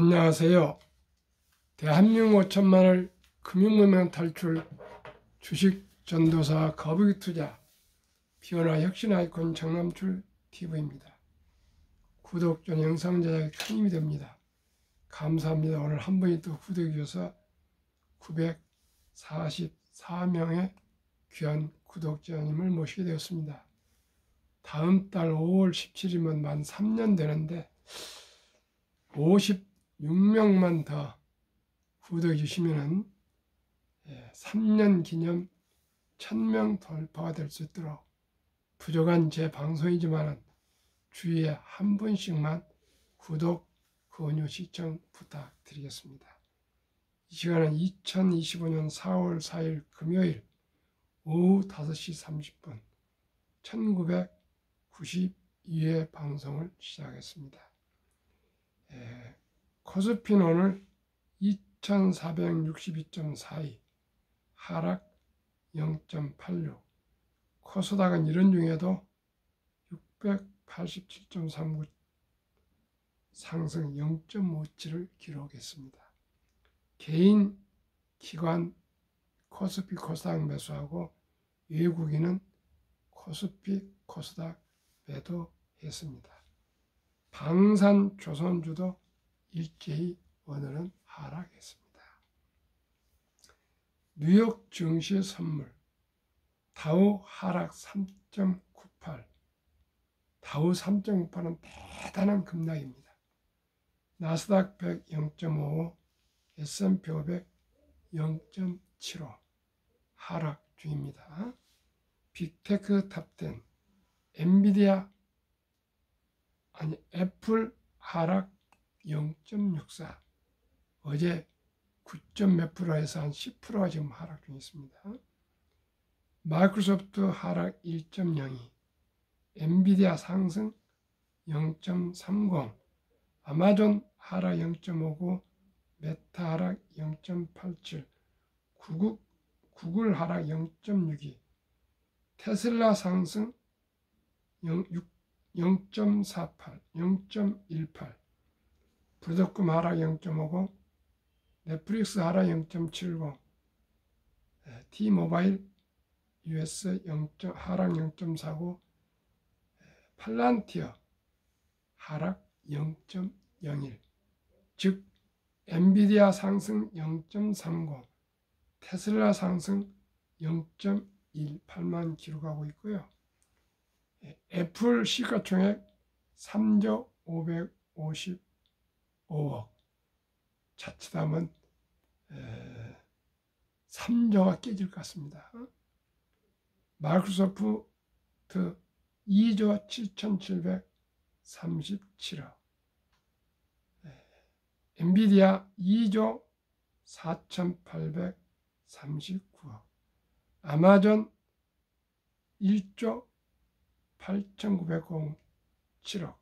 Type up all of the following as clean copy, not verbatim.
안녕하세요. 대한민국 5천만을 금융문명 탈출 주식 전도사 거북이 투자 비원화 혁신 아이콘 정남출 TV입니다. 구독 전 영상 제작에 큰 힘이 됩니다. 감사합니다. 오늘 한 분이 또 구독해 주셔서 944명의 귀한 구독자님을 모시게 되었습니다. 다음 달 5월 17일이면 만 3년 되는데 56명만 더 구독해 주시면 3년 기념 1000명 돌파가 될 수 있도록 부족한 제 방송이지만 주위에 한 분씩만 구독, 권유, 시청 부탁드리겠습니다. 이 시간은 2025년 4월 4일 금요일 오후 5시 30분 1992회 방송을 시작했습니다. 코스피는 오늘 2462.42 하락 0.86, 코스닥은 이런 중에도 687.39 상승 0.57을 기록했습니다. 개인, 기관 코스피, 코스닥 매수하고 외국인은 코스피, 코스닥 매도했습니다. 방산 조선주도 일제히 오늘은 하락했습니다. 뉴욕 증시 선물 다우 하락 3.98, 다우 3.98은 대단한 급락입니다. 나스닥 100 0.55, S&P 500 0.75 하락 중입니다. 빅테크 탑10 애플 하락 0.64, 어제 9점 몇 프로에서 한 10%가 지금 하락 중에 있습니다. 마이크로소프트 하락 1.02, 엔비디아 상승 0.30, 아마존 하락 0.59, 메타 하락 0.87, 구글 하락 0.62, 테슬라 상승 0.48, 0.18, 브로드콤 하락 0.50, 넷플릭스 하락 0.70, T모바일 US 하락 0.49, 팔란티어 하락 0.01, 즉 엔비디아 상승 0.30, 테슬라 상승 0.18만 기록하고 있고요. 애플 시가총액 3조 555억, 자칫하면 3조가 깨질 것 같습니다. 마이크로소프트 2조 7737억, 엔비디아 2조 4839억, 아마존 1조 8907억,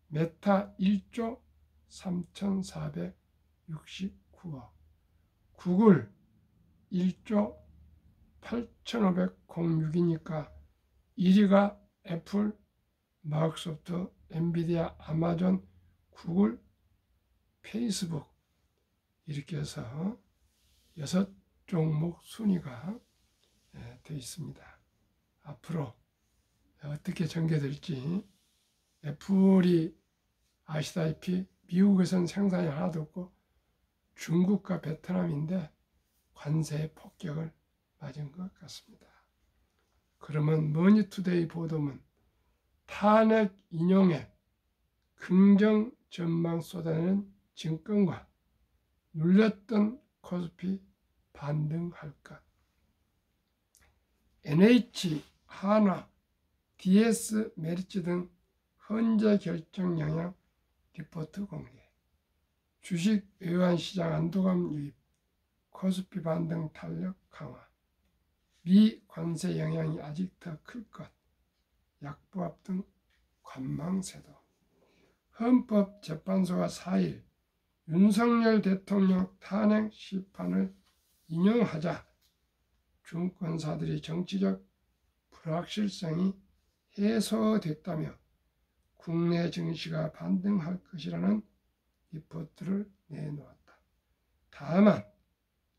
메타 1조 3469억, 구글 1조 8506이니까 1위가 애플, 마이크로소프트, 엔비디아, 아마존, 구글, 페이스북 이렇게 해서 6종목 순위가 되어 있습니다. 앞으로 어떻게 전개될지, 애플이 아시다시피 미국에서는 생산이 하나도 없고 중국과 베트남인데 관세의 폭격을 맞은 것 같습니다. 그러면 머니투데이 보도는 탄핵 인용에 긍정 전망 쏟아내는 증권과 눌렸던 코스피 반등할 것, NH, 한화, DS, 메리츠 등 현재 결정 영향 리포트 공개, 주식 외환시장 안도감 유입, 코스피 반등 탄력 강화, 미 관세 영향이 아직 더 클 것, 약보합 등 관망세도, 헌법재판소가 4일 윤석열 대통령 탄핵 심판을 인용하자 증권사들이 정치적 불확실성이 해소됐다며 국내 증시가 반등할 것이라는 리포트를 내놓았다. 다만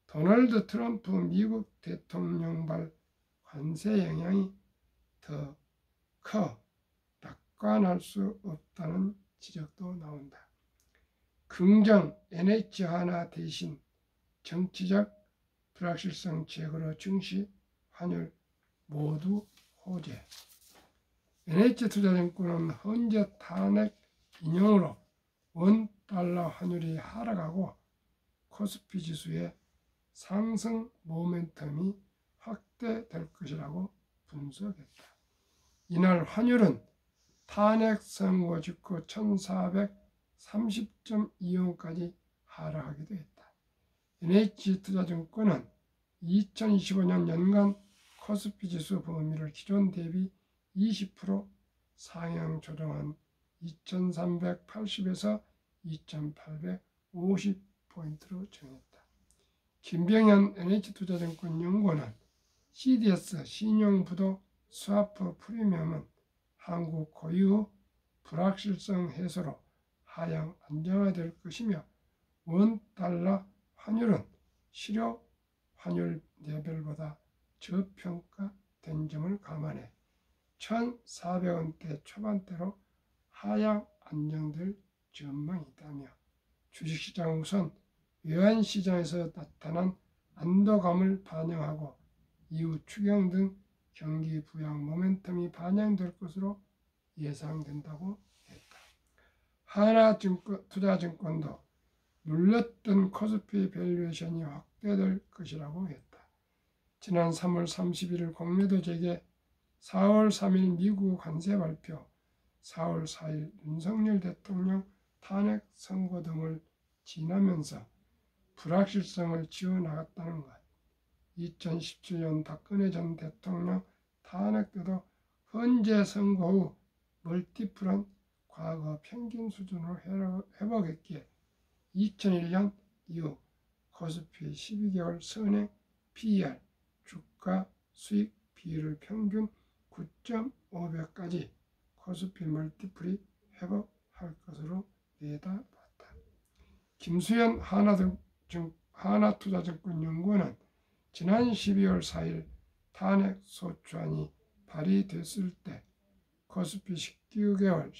도널드 트럼프 미국 대통령발 관세 영향이 더 커 낙관할 수 없다는 지적도 나온다. 긍정 NH 하나 대신 정치적 불확실성 제거로 증시, 환율 모두 호재. NH투자증권은 현재 탄핵 인용으로 원달러 환율이 하락하고 코스피 지수의 상승 모멘텀이 확대될 것이라고 분석했다. 이날 환율은 탄핵 선고 직후 1430.20까지 하락하기도 했다. NH투자증권은 2025년 연간 코스피 지수 범위를 기존 대비 20% 상향 조정한 2380에서 2850포인트로 정했다. 김병현 NH투자증권 연구원은 CDS 신용부도 스와프 프리미엄은 한국 고유 불확실성 해소로 하향 안정화될 것이며 원달러 환율은 실효 환율 레벨보다 저평가된 점을 감안해 1,400원대 초반대로 하향 안정될 전망이 있다며 주식시장 우선 외환시장에서 나타난 안도감을 반영하고 이후 추경 등 경기 부양 모멘텀이 반영될 것으로 예상된다고 했다. 하나투자증권도 눌렸던 코스피 밸류에이션이 확대될 것이라고 했다. 지난 3월 31일 공매도 재개, 4월 3일 미국 관세 발표, 4월 4일 윤석열 대통령 탄핵 선고 등을 지나면서 불확실성을 지워나갔다는 것. 2017년 박근혜 전 대통령 탄핵 때도 헌재 선고 후 멀티플은 과거 평균 수준으로 회복했기에 2001년 이후 코스피 12개월 선행 PER 주가 수익 비율을 평균 9.5배까지 코스피 멀티플이 회복할 것으로 내다봤다. 김수현 하나투자증권 연구원은 지난 12월 4일 탄핵 소추안이 발의됐을 때 코스피 12개월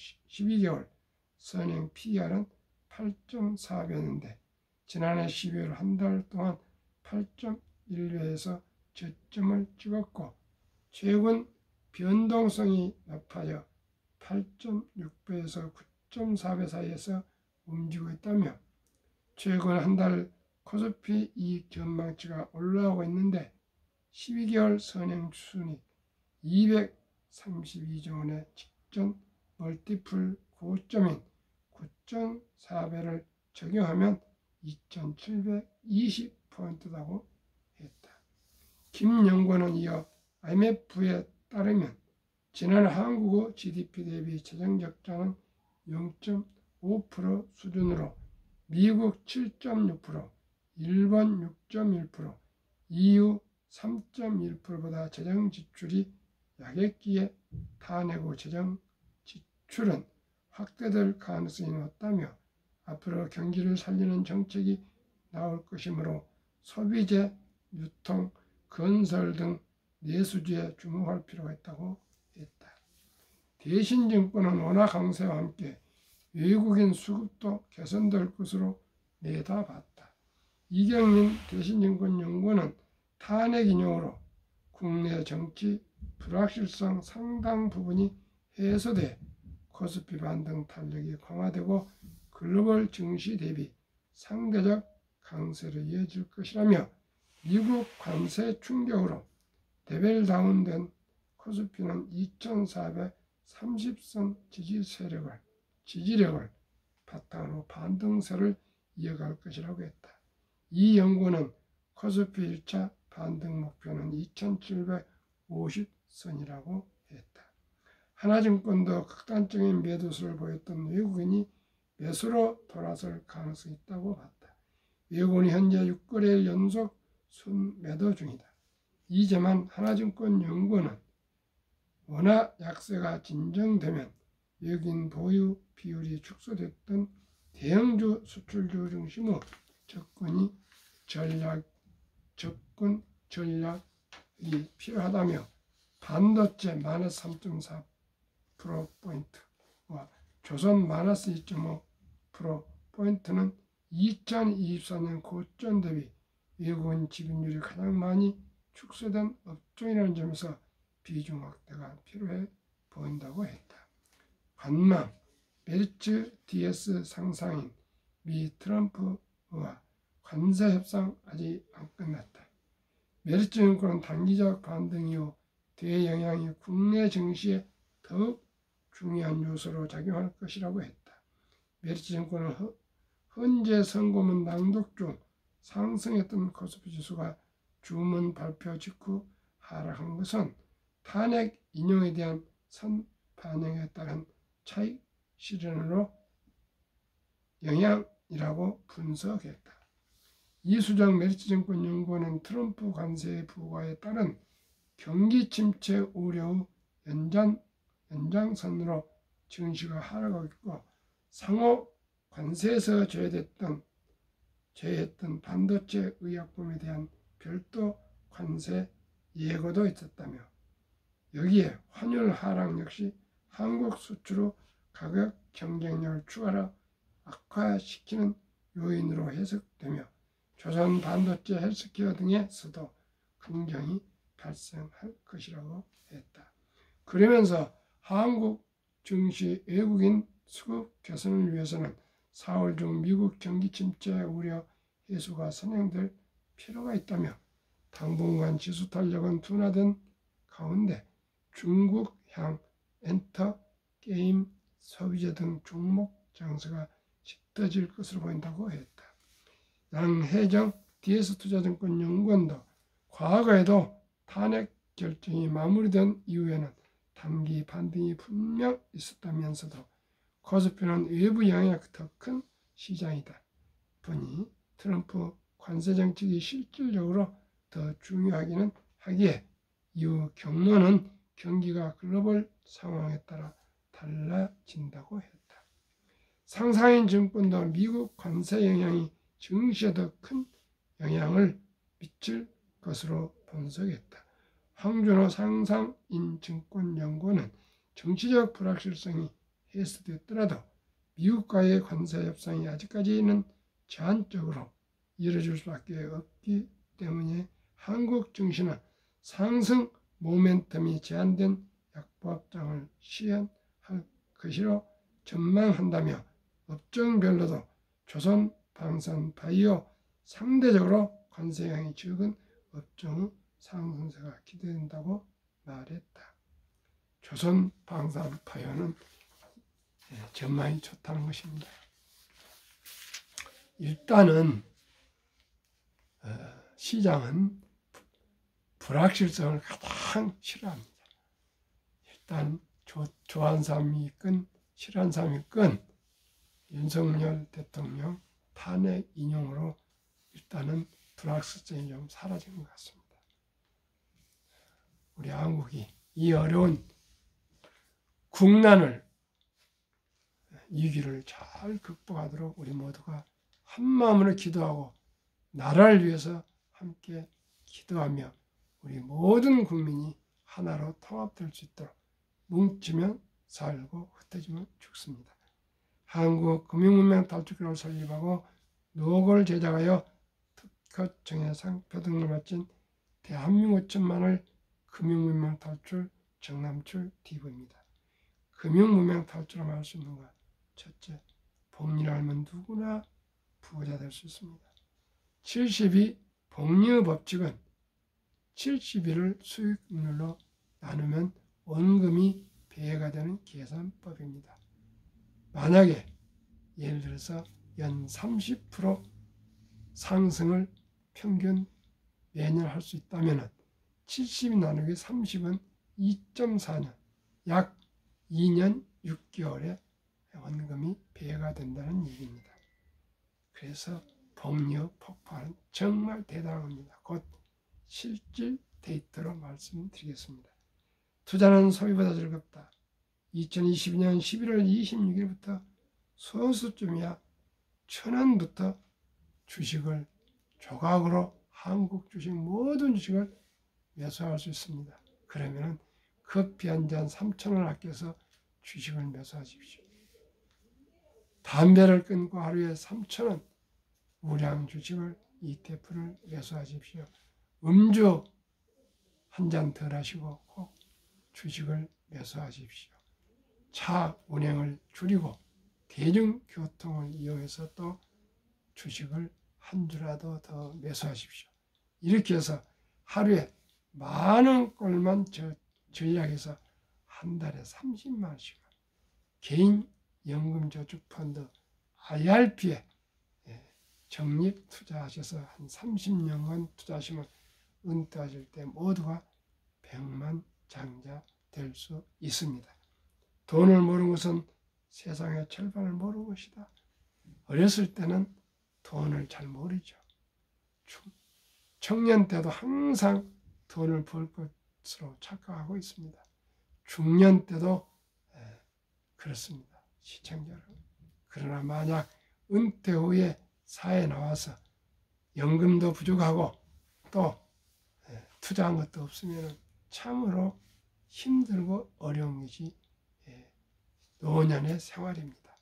선행 PER은 8.4배였는데 지난해 12월 한 달 동안 8.1배에서 저점을 찍었고 최근 변동성이 높아져 8.6배에서 9.4배 사이에서 움직이고 있다며 최근 한 달 코스피 이익 전망치가 올라오고 있는데 12개월 선행 순이익 232조 원의 직전 멀티플 고점인 9.4배를 적용하면 2720포인트라고 했다. 김 연구원은 이어 IMF에 따르면 지난 한국의 GDP 대비 재정적자는 0.5% 수준으로 미국 7.6%, 일본 6.1%, EU 3.1%보다 재정 지출이 약했기에 탄핵 후 재정 지출은 확대될 가능성이 높다며 앞으로 경기를 살리는 정책이 나올 것이므로 소비재, 유통, 건설 등 내수주에 주목할 필요가 있다고 했다. 대신증권은 원화 강세와 함께 외국인 수급도 개선될 것으로 내다봤다. 이경민 대신증권 연구원은 탄핵 인용으로 국내 정치 불확실성 상당 부분이 해소돼 코스피 반등 탄력이 강화되고 글로벌 증시 대비 상대적 강세로 이어질 것이라며 미국 관세 충격으로 레벨 다운된 코스피는 2430선 지지력을 바탕으로 반등세를 이어갈 것이라고 했다. 이 연구는 코스피 1차 반등 목표는 2750선이라고 했다. 하나증권도 극단적인 매도세를 보였던 외국인이 매수로 돌아설 가능성이 있다고 봤다. 외국인이 현재 6거래일 연속 순매도 중이다. 이제만 하나증권 연구원은 원화 약세가 진정되면 외국인 보유 비율이 축소됐던 대형주 수출주 중심의 접근 전략이 필요하다며 반도체 마이너스 3.4%포인트와 조선 마이너스 2.5%포인트는 2024년 고점 대비 외국인 지분율이 가장 많이 축소된 업종이라는 점에서 비중 확대가 필요해 보인다고 했다. 관망 메리츠 DS 상상인 미 트럼프와 관세 협상 아직 안 끝났다. 메리츠 증권은 단기적 반등 이후 대영향이 국내 증시에 더욱 중요한 요소로 작용할 것이라고 했다. 메리츠 증권은 현재 선고문 낭독 중 상승했던 코스피 지수가 주문 발표 직후 하락한 것은 탄핵 인용에 대한 선반영에 따른 차익 실현으로 영향이라고 분석했다. 이수정 메리츠증권 연구원은 트럼프 관세 부과에 따른 경기 침체 우려의 연장선으로 증시가 하락하고 있고 상호 관세에서 제외했던 반도체 의약품에 대한 별도 관세 예고도 있었다며 여기에 환율 하락 역시 한국 수출의 가격 경쟁력을 추가로 악화시키는 요인으로 해석되며 조선 반도체 헬스케어 등에서도 긍정이 발생할 것이라고 했다. 그러면서 한국 증시 외국인 수급 개선을 위해서는 4월 중 미국 경기 침체 우려 해소가 선행될 필요가 있다며 당분간 지수 탄력은 둔화된 가운데 중국향 엔터, 게임, 소비재 등 종목 장세가 짙어질 것으로 보인다고 했다. 양혜정 DS투자증권 연구원도 과거에도 탄핵 결정이 마무리된 이후에는 단기 반등이 분명 있었다면서도 코스피는 외부 영향이 더 큰 시장이다 보니 트럼프 관세 정책이 실질적으로 더 중요하기는 하기에 이후 경로는 경기가 글로벌 상황에 따라 달라진다고 했다. 상사인 증권도 미국 관세 영향이 증시에 더 큰 영향을 미칠 것으로 분석했다. 황준호 상상인 증권연구원은 정치적 불확실성이 해소되었더라도 미국과의 관세 협상이 아직까지는 제한적으로 이뤄질 수밖에 없기 때문에 한국 증시는 상승 모멘텀이 제한된 약보합장을 시행할 것이라 전망한다며 업종별로도 조선, 방산, 바이오 상대적으로 관세 영향이 적은 업종의 상승세가 기대된다고 말했다. 조선, 방산, 바이오는 전망이 좋다는 것입니다. 일단은 시장은 불확실성을 가장 싫어합니다. 일단 좋아하는 사람이 있건 싫어하는 사람이 있건 윤석열 대통령 탄핵 인용으로 일단은 불확실성이 좀 사라진 것 같습니다. 우리 한국이 이 어려운 국난을 위기를 잘 극복하도록 우리 모두가 한마음으로 기도하고 나라를 위해서 함께 기도하며 우리 모든 국민이 하나로 통합될 수 있도록 뭉치면 살고 흩어지면 죽습니다. 한국금융문명 탈출기를 설립하고 노고를 제작하여 특허 정해상 표등을 마친 대한민국 5천만을 금융문명 탈출 정남출 TV입니다. 금융문명 탈출을 할 수 있는 것 첫째, 복리를 알면 누구나 부자 될 수 있습니다. 72 복리 법칙은 71을 수익률로 나누면 원금이 배가 되는 계산법입니다. 만약에 예를 들어서 연 30% 상승을 평균 매년 할 수 있다면 70 나누기 30은 2.4년, 약 2년 6개월에 원금이 배가 된다는 얘기입니다. 그래서 복리의 폭발은 정말 대단한 겁니다. 곧 실질 데이터로 말씀드리겠습니다. 투자는 소비보다 즐겁다. 2022년 11월 26일부터 소수점이야 1,000원부터 주식을 조각으로 한국 주식 모든 주식을 매수할 수 있습니다. 그러면 커피 한 잔 3,000원 아껴서 주식을 매수하십시오. 담배를 끊고 하루에 3,000원 우량 주식을 ETF를 매수하십시오. 음주 한 잔 덜 하시고 꼭 주식을 매수하십시오. 차 운행을 줄이고 대중교통을 이용해서 또 주식을 한 주라도 더 매수하십시오. 이렇게 해서 하루에 많은 꼴만 전략해서 한 달에 30만 원씩 개인 연금저축펀드 IRP에 적립 투자하셔서 한 30년간 투자하시면 은퇴하실 때 모두가 백만장자 될 수 있습니다. 돈을 모르는 것은 세상의 절반을 모르는 것이다. 어렸을 때는 돈을 잘 모르죠. 청년 때도 항상 돈을 벌 것으로 착각하고 있습니다. 중년 때도 그렇습니다. 시청자 여러분. 그러나 만약 은퇴 후에 사회에 나와서 연금도 부족하고 또 투자한 것도 없으면 참으로 힘들고 어려운 것이 노년의 생활입니다.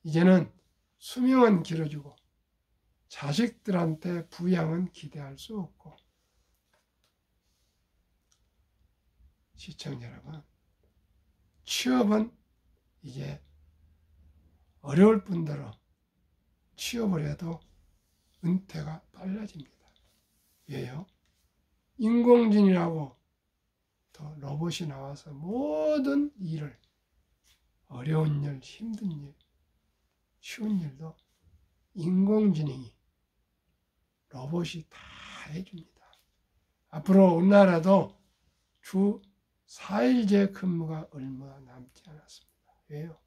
이제는 수명은 길어지고 자식들한테 부양은 기대할 수 없고 시청자 여러분, 취업은 이제 어려울 뿐더러 취업을 해도 은퇴가 빨라집니다. 왜요? 인공지능이라고 또 로봇이 나와서 모든 일을 어려운 일, 힘든 일, 쉬운 일도 인공지능이 로봇이 다 해줍니다. 앞으로 우리나라도 주 4일제 근무가 얼마 남지 않았습니다. 왜요?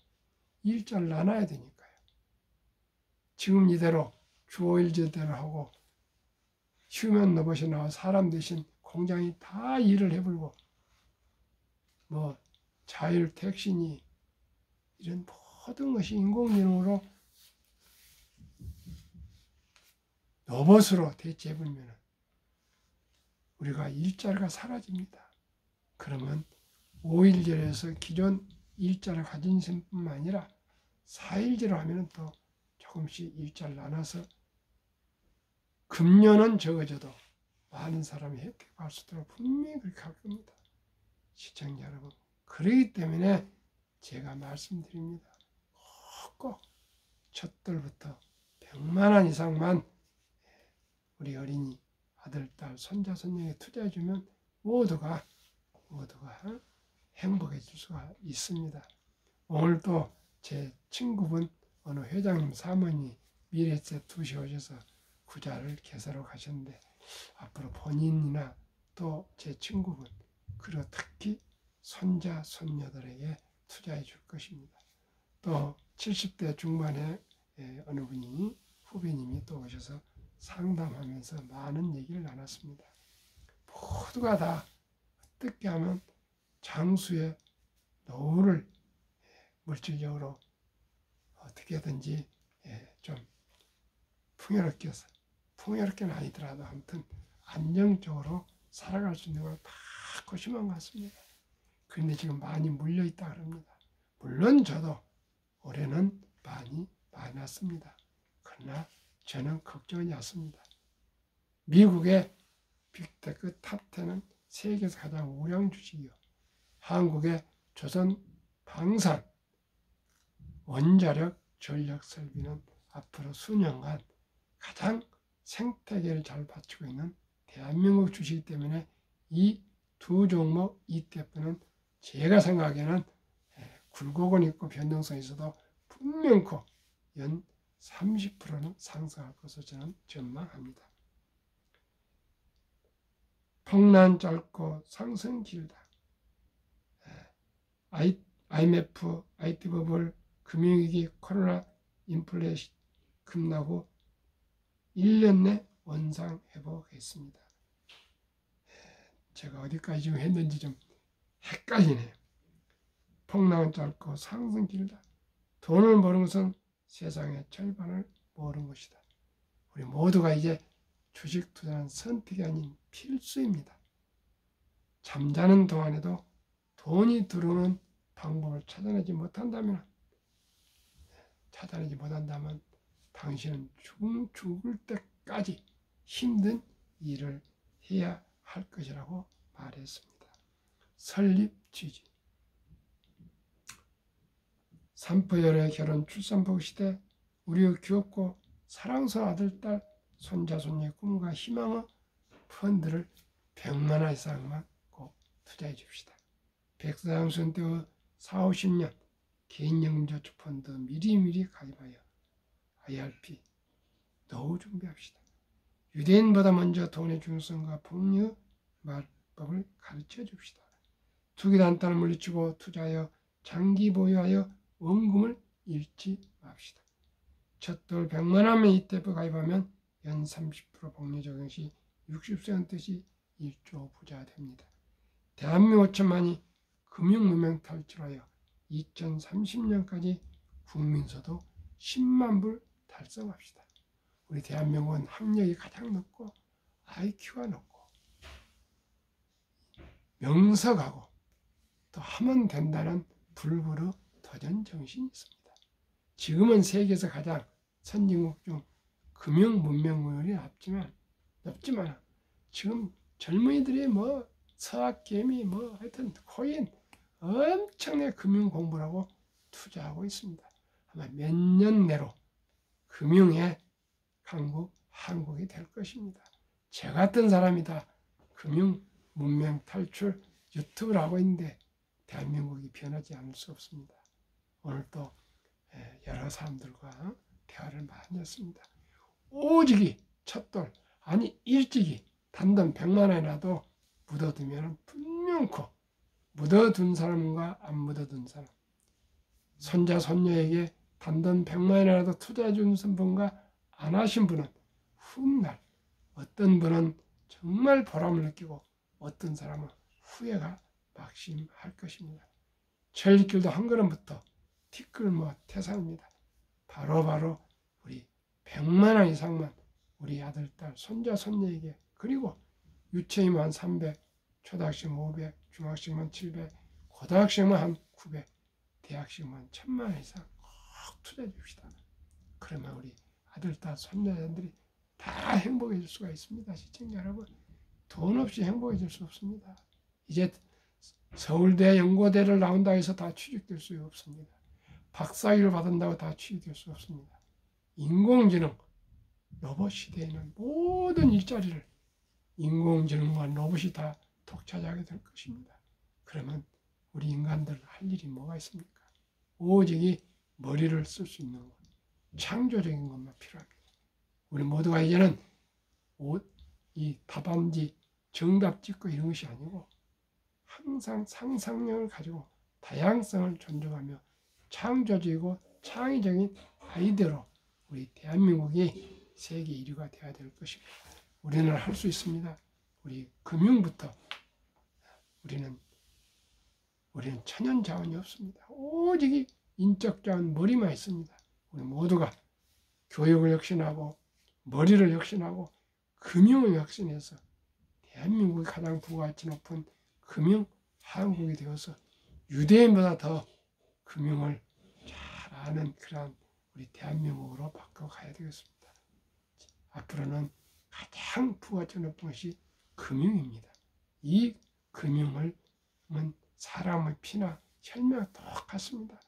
일자를 나눠야 되니까요. 지금 이대로 주 5일제대로 하고 휴먼 로봇이 나와 사람 대신 공장이 다 일을 해버리고 뭐 자율 택시니 이런 모든 것이 인공지능으로 로봇으로 대체해버리면 우리가 일자리가 사라집니다. 그러면 5일제에서 기존 일자를 가진 것뿐만 아니라 4일제로 하면 또 조금씩 일자를 나눠서 금년은 적어져도 많은 사람이 혜택할 수 있도록 분명히 그렇게 할 겁니다. 시청자 여러분, 그러기 때문에 제가 말씀드립니다. 꼭 첫돌부터 100만 원 이상만 우리 어린이 아들, 딸, 손자, 손녀에 투자해주면 모두가 행복해질 수가 있습니다. 오늘 또 제 친구분 어느 회장님 사모님이 미래세 투시 오셔서 구자를 개설하고 가셨는데 앞으로 본인이나 또 제 친구분 그리고 특히 손자, 손녀들에게 투자해 줄 것입니다. 또 70대 중반에 어느 분이 후배님이 또 오셔서 상담하면서 많은 얘기를 나눴습니다. 모두가 다 어떻게 하면 장수의 노후를 물질적으로 어떻게든지 좀 풍요롭게는 아니더라도 아무튼 안정적으로 살아갈 수 있는 걸 다 고심한 것 같습니다. 그런데 지금 많이 물려있다 그럽니다. 물론 저도 올해는 많이 많았습니다. 그러나 저는 걱정이 않습니다. 미국의 빅테크 탑10은 세계에서 가장 우량 주식이요. 한국의 조선 방산, 원자력, 전력 설비는 앞으로 수년간 가장 생태계를 잘 받치고 있는 대한민국 주식이기 때문에 이 두 종목 ETF는 제가 생각에는 굴곡은 있고 변동성이 있어도 분명코 연 30%는 상승할 것으로 저는 전망합니다. 폭락 짧고 상승 길다. IMF, IT 버블, 금융위기, 코로나, 인플레이션 급락후 1년 내 원상 회복했습니다. 제가 어디까지 지금 했는지 좀 헷갈리네요. 폭락은 짧고 상승 길다. 돈을 버는 것은 세상의 절반을 모으는 것이다. 우리 모두가 이제 주식 투자는 선택이 아닌 필수입니다. 잠자는 동안에도 돈이 들어오는 방법을 찾아내지 못한다면 당신은 죽을 때까지 힘든 일을 해야 할 것이라고 말했습니다. 설립 취지. 산포열의 결혼 출산복 시대 우리의 귀엽고 사랑스러운 아들, 딸, 손자, 손녀의 꿈과 희망의 펀드를 100만 원 이상만 꼭 투자해 줍시다. 백사장수원 때의 4, 50년 개인연금저축펀드 미리미리 가입하여 IRP 노후 준비합시다. 유대인보다 먼저 돈의 중요성과 복리의 말법을 가르쳐 줍시다. 투기 단단을 물리치고 투자하여 장기 보유하여 원금을 잃지 맙시다. 첫돌 100만 원만 ETF 가입하면 연 30% 복리 적용 시 60세 뜻이 1조 부자 됩니다. 대한민국 5천만이 금융무명 탈출하여 2030년까지 국민소득 10만 불 달성합시다. 우리 대한민국은 학력이 가장 높고 IQ가 높고 명석하고 또 하면 된다는 불굴의 도전 정신이 있습니다. 지금은 세계에서 가장 선진국 중 금융 문명률이 높지만 지금 젊은이들이 서학개미 하여튼 코인 엄청나게 금융 공부를 하고 투자하고 있습니다. 아마 몇 년 내로 금융의 강국 한국이 될 것입니다. 저 같은 사람이 다 금융 문명 탈출 유튜브를 하고 있는데 대한민국이 변하지 않을 수 없습니다. 오늘 또 여러 사람들과 대화를 많이 했습니다. 오직이 첫돌 아니 일찍이 단돈 100만 원이라도 묻어두면 분명코 묻어둔 사람과 안 묻어둔 사람 손자 손녀에게 단돈 100만 원이라도 투자해 준 분과 안 하신 분은 훗날 어떤 분은 정말 보람을 느끼고 어떤 사람은 후회가 막심할 것입니다. 천리길도 한 걸음부터 티끌 태산입니다. 바로 우리 100만 원 이상만 우리 아들, 딸, 손자, 손녀에게 그리고 유치원이면 한 300, 초등학생 500, 중학생만 700, 고등학생만 한 900, 대학생만 1000만 원 이상 꼭 투자해 줍시다. 그러면 우리 아들, 딸, 손자들이 다 행복해질 수가 있습니다. 시청자 여러분, 돈 없이 행복해질 수 없습니다. 이제 서울대, 연고대를 나온다고 해서 다 취직될 수 없습니다. 박사학위를 받는다고 다 취직될 수 없습니다. 인공지능, 로봇 시대에는 모든 일자리를 인공지능과 로봇이 다 독차지하게 될 것입니다. 그러면 우리 인간들 할 일이 뭐가 있습니까? 오직 머리를 쓸 수 있는 것, 창조적인 것만 필요합니다. 우리 모두가 이제는 이 답안지 정답 찍고 이런 것이 아니고 항상 상상력을 가지고 다양성을 존중하며 창조적이고 창의적인 아이디어로 우리 대한민국이 세계 1위가 되어야 될 것입니다. 우리는 할 수 있습니다. 우리 금융부터 우리는 천연 자원이 없습니다. 오직 인적 자원 머리만 있습니다. 우리 모두가 교육을 혁신하고 머리를 혁신하고 금융을 혁신해서 대한민국이 가장 부가가치 높은 금융 한국이 되어서 유대인보다 더 금융을 잘 아는 그런 우리 대한민국으로 바꿔가야 되겠습니다. 앞으로는 가장 부가가치 높은 것이 금융입니다. 이 금융은 사람의 피나 혈매와 똑같습니다.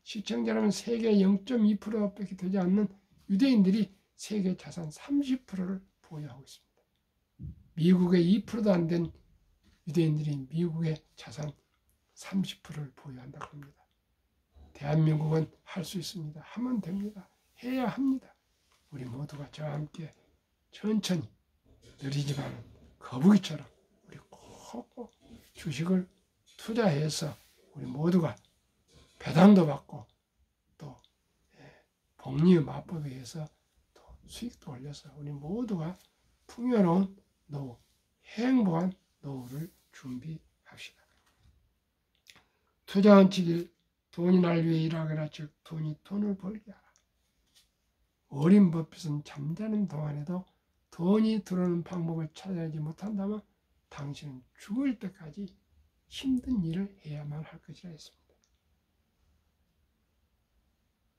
시청자 여러분, 세계 0.2%밖에 되지 않는 유대인들이 세계 자산 30%를 보유하고 있습니다. 미국의 2%도 안 된 유대인들이 미국의 자산 30%를 보유한다고 합니다. 대한민국은 할 수 있습니다. 하면 됩니다. 해야 합니다. 우리 모두가 저와 함께 천천히 느리지만 거북이처럼 우리 꼭 주식을 투자해서 우리 모두가 배당도 받고 또 복리의 마법에 의해서 또 수익도 올려서 우리 모두가 풍요로운 노후, 행복한 노후를 준비합시다. 투자 원칙 1, 돈이 날 위해 일하거라. 즉 돈이 돈을 벌게 하라. 워린 버핏은 잠자는 동안에도 돈이 들어오는 방법을 찾아내지 못한다면 당신은 죽을 때까지 힘든 일을 해야만 할 것이라 했습니다.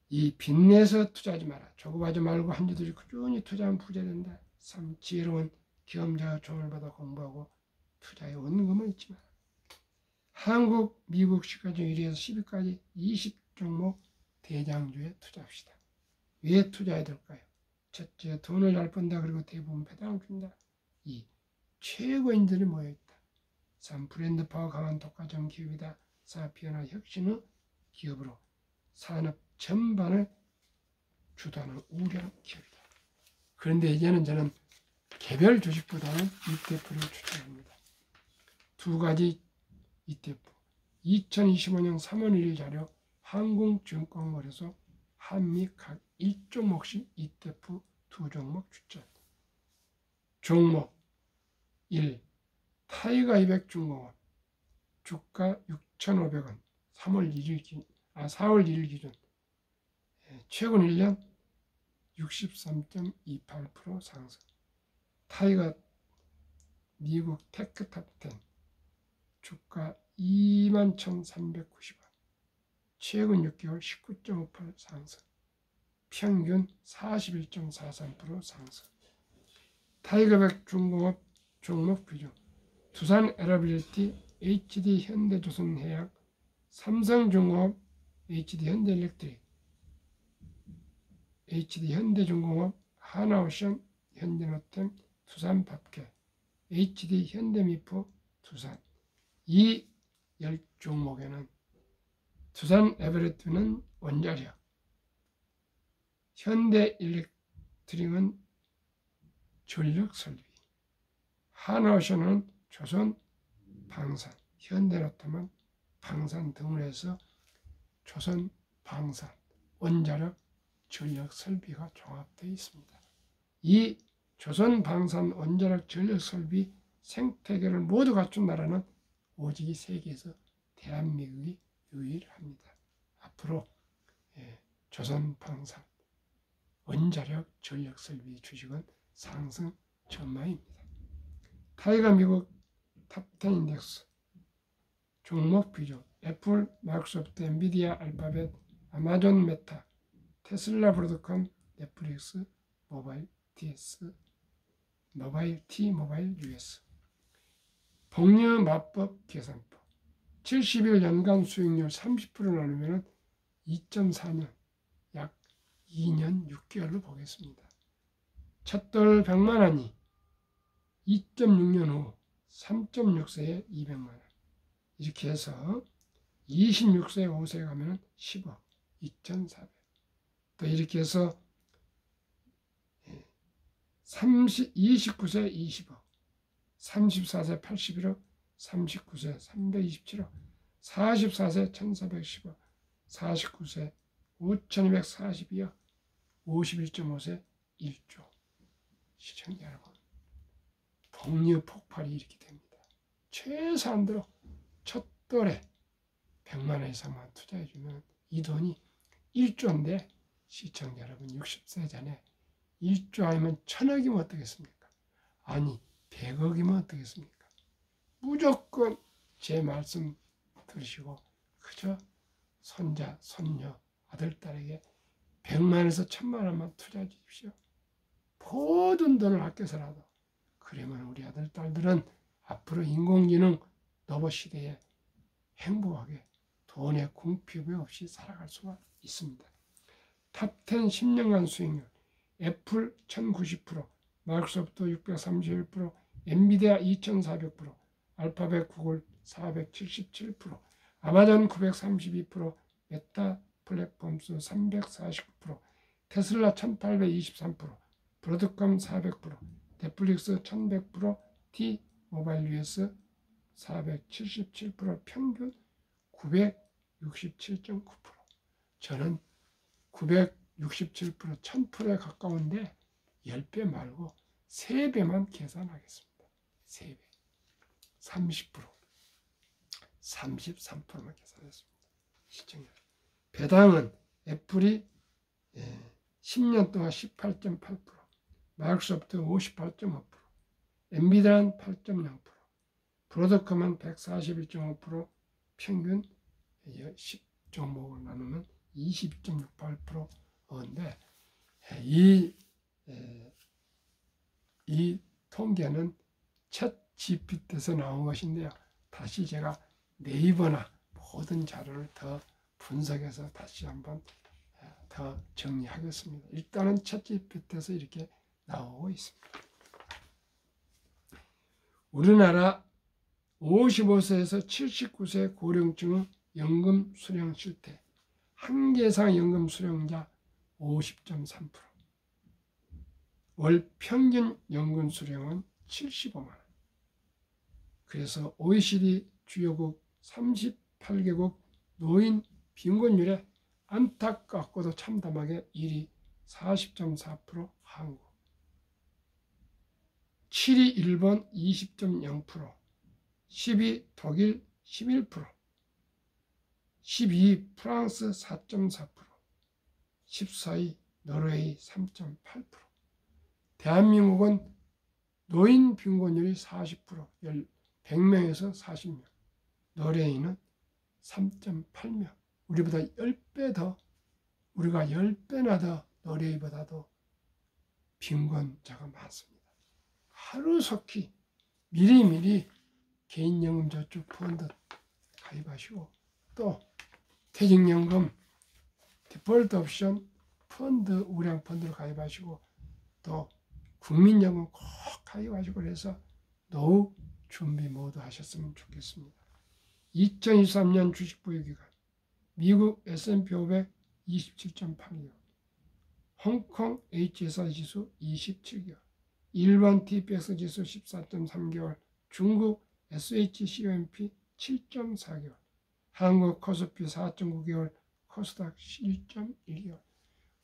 이 빚내서 투자하지 마라. 조급하지 말고 한 주도 꾸준히 투자하면 부자 된다. 참 지혜로운 경험자가 조언을 받아 공부하고 투자에 원금을 잊지 마라. 한국, 미국 시가 중 1위에서 10위까지 20종목 대장주에 투자합시다. 왜 투자해야 될까요? 첫째, 돈을 잘 번다. 그리고 대부분 배당을 준다. 2. 최고인들이 모여있다. 3. 브랜드 파워 강한 독과점 기업이다. 4. 변화 혁신의 기업으로 산업 전반을 주도하는 우량 기업이다. 그런데 이제는 저는 개별 주식보다는 ETF를 추천합니다. 두 가지 ETF. 2025년 3월 1일 자료 한국증권거래소 한미 각 1종목씩 ETF 2종목 추천. 종목 1. 타이거 200 중공업 주가 6,500원 4월 1일 기준 최근 1년 63.28% 상승. 타이거 미국 테크탑10 주가 21,390원 최근 6개월 19.58% 상승. 평균 41.43% 상승. 타이거 100 중공업 종목 비중 두산 에러빌리티, HD 현대조선해양, 삼성중공업, HD 현대일렉트릭, HD 현대중공업, 하나오션, 현대노템, 두산밥켓, HD 현대미포, 두산. 이 10종목에는 두산 에버레트는 원자력, 현대일렉트릭은 전력설비, 하나오션은 조선 방산, 현대노템은 방산 등을 해서 조선 방산, 원자력, 전력 설비가 종합되어 있습니다. 이 조선 방산, 원자력, 전력 설비 생태계를 모두 갖춘 나라는 오직 이 세계에서 대한민국이 유일합니다. 앞으로 조선 방산, 원자력, 전력 설비 주식은 상승 전망입니다. 타이거 미국 탑10 인덱스 종목 비중 애플, 마이크로소프트, 엔비디아, 알파벳, 아마존, 메타, 테슬라, 브로드컴, 넷플릭스, 모바일, DS, 모바일, T-모바일, US. 복리 마법 계산법 70일 연간 수익률 30% 나누면 2.4년 약 2년 6개월로 보겠습니다. 첫돌 100만 원이 2.6년 후 3.6세에 200만 원. 이렇게 해서 26세 5세 가면 10억 2,400. 또 이렇게 해서 29세 20억, 34세 81억, 39세 327억, 44세 1410억, 49세 5242억, 51.5세 1조. 시청자 여러분, 복리 폭발이 이렇게 됩니다. 최소한대로 첫 돌에 100만 원 이상만 투자해주면 이 돈이 1조인데 시청자 여러분 60세 전에 1조 아니면 1000억이면 어떻겠습니까? 아니 100억이면 어떻겠습니까? 무조건 제 말씀 들으시고 그저 손자, 손녀, 아들, 딸에게 100만에서 1000만 원만 투자해 주십시오. 모든 돈을 아껴서라도. 그러면 우리 아들, 딸들은 앞으로 인공지능 로봇 시대에 행복하게 돈의 궁핍이 없이 살아갈 수가 있습니다. 탑10 10년간 수익률 애플 1090%, 마이크로소프트 631%, 엔비디아 2400%, 알파벳 구글 477%, 아마존 932%, 메타 플랫폼스 349%, 테슬라 1823%, 브로드컴 400%, 넷플릭스 1100%, T-모바일 US 477%, 평균 967.9%. 저는 967%, 1000%에 가까운데 10배 말고 3배만 계산하겠습니다. 3배. 30%, 33%만 계산했습니다. 시청자. 배당은 애플이 10년 동안 18.8%, 마이크로소프트 58.5%, 엔비디아는 8.0%, 브로드컴은 141.5%, 평균 10종목을 나누면 22.68%인데 이 통계는 챗 GPT에서 나온 것인데요. 다시 제가 네이버나 모든 자료를 더 분석해서 다시 한번 더 정리하겠습니다. 일단은 챗 GPT에서 이렇게 나오고 있습니다. 우리나라 55세에서 79세 고령층의 연금 수령 실태, 한계상 연금 수령자 50.3%, 월 평균 연금 수령은 75만 원. 그래서 OECD 주요국 38개국 노인 빈곤율에 안타깝고도 참담하게 1위 40.4% 한국, 7위 일본 20.0%, 10위 독일 11%, 12위 프랑스 4.4%, 14위 노르웨이 3.8%. 대한민국은 노인 빈곤율이 40%, 100명에서 40명, 노르웨이는 3.8명, 우리보다 10배 더, 우리가 10배나 더 노르웨이보다도 빈곤자가 많습니다. 하루속히 미리미리 개인연금저축펀드 가입하시고, 또 퇴직연금 디폴트 옵션 펀드, 우량펀드를 가입하시고, 또 국민연금 꼭 가입하시고, 그래서 노후 준비 모두 하셨으면 좋겠습니다. 2023년 주식 보유기간, 미국 S&P 500 27.8개월, 홍콩 HSI 지수 27개월, 일본 TPX 지수 14.3개월, 중국 SHCOMP 7.4개월, 한국 코스피 4.9개월, 코스닥 1.1개월.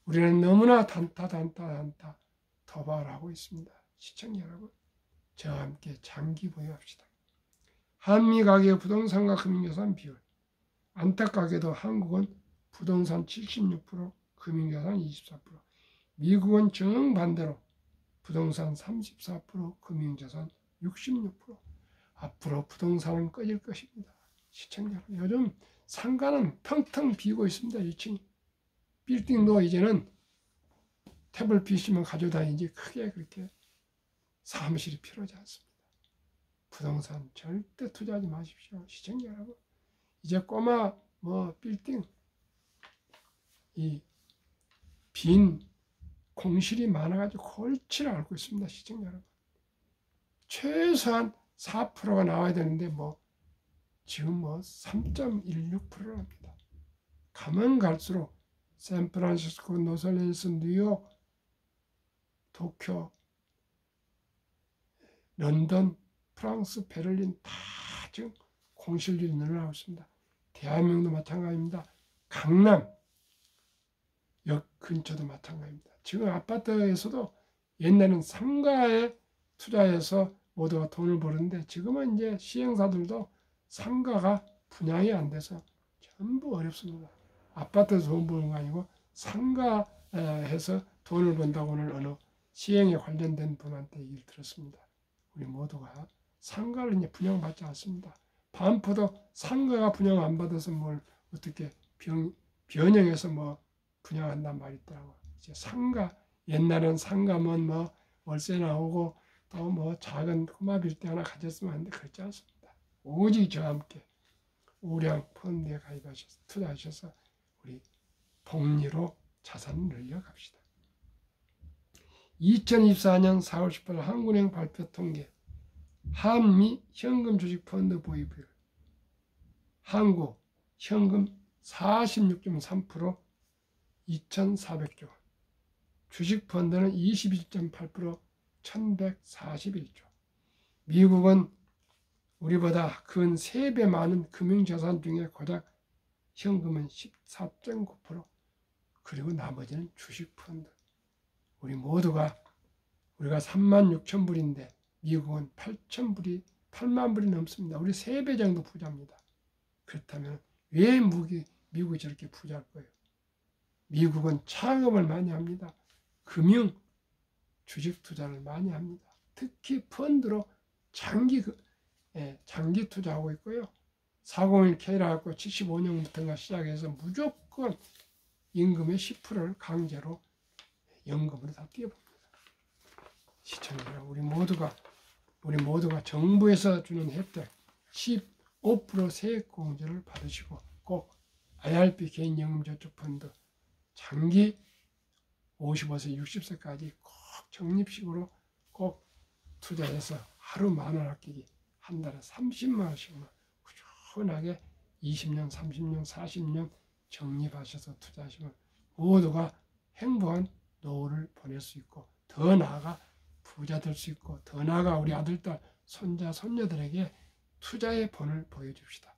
우리는 너무나 단타 도박을 하고 있습니다. 시청자 여러분, 저와 함께 장기 보유합시다. 한미 가계 부동산과 금융자산 비율, 안타깝게도 한국은 부동산 76%, 금융자산 24%, 미국은 정반대로 부동산 34%, 금융자산 66%. 앞으로 부동산은 꺼질 것입니다. 시청자 여러분, 요즘 상가는 텅텅 비고 있습니다. 1층 빌딩도 이제는 태블릿 PC만 가져다니지 크게 그렇게 사무실이 필요하지 않습니다. 부동산 절대 투자하지 마십시오. 시청자 여러분, 이제 꼬마 빌딩 이 빈 공실이 많아가지고 골치를 앓고 있습니다. 시청자 여러분, 최소한 4%가 나와야 되는데 지금 3.16%랍니다. 가면 갈수록 샌프란시스코, 로스앤젤레스, 뉴욕, 도쿄, 런던, 프랑스, 베를린 다 지금 공실률이 늘어나고 있습니다. 대한민국도 마찬가지입니다. 강남 역 근처도 마찬가지입니다. 지금 아파트에서도 옛날에는 상가에 투자해서 모두가 돈을 버는데, 지금은 이제 시행사들도 상가가 분양이 안 돼서 전부 어렵습니다. 아파트에서 돈 버는 거 아니고 상가에서 돈을 번다고 오늘 어느 시행에 관련된 분한테 얘기를 들었습니다. 우리 모두가 상가를 이제 분양받지 않습니다. 반포도 상가가 분양 안 받아서 뭘 어떻게 변형해서 분양한단 말이 있더라고. 이제 상가, 옛날엔 상가면 월세 나오고 또 작은 꼬마빌딩 하나 가졌으면 하는데 그렇지 않습니다. 오직 저와 함께 우량 펀드에 가입하셔서 투자하셔서 우리 복리로 자산을 늘려갑시다. 2024년 4월 18일 한국은행 발표 통계, 한미 현금 주식 펀드 보유 비율, 한국 현금 46.3%, 2,400조 원, 주식 펀드는 21.8%, 1,141조. 미국은 우리보다 근 3배 많은 금융자산 중에 고작 현금은 14.9%, 그리고 나머지는 주식 펀드. 우리 모두가, 우리가 36,000불인데 미국은 8만 불이 넘습니다. 우리 3배 정도 부자입니다. 그렇다면 왜 미국이 저렇게 부자일 거예요? 미국은 창업을 많이 합니다. 금융, 주식 투자를 많이 합니다. 특히 펀드로 장기 투자하고 있고요. 401k라고 75년부터가 시작해서 무조건 임금의 10%를 강제로 연금으로 다 띄워봅니다. 시청자 우리 모두가 정부에서 주는 혜택 15% 세액공제를 받으시고 꼭 IRP 개인연금저축펀드 장기 55세 60세까지 꼭 적립식으로 꼭 투자해서 하루 10,000원 아끼기 한 달에 30만 원씩만 꾸준하게 20년, 30년, 40년 적립하셔서 투자하시면 모두가 행복한 노후를 보낼 수 있고 더 나아가 부자 될 수 있고 더 나아가 우리 아들, 딸, 손자, 손녀들에게 투자의 본을 보여줍시다.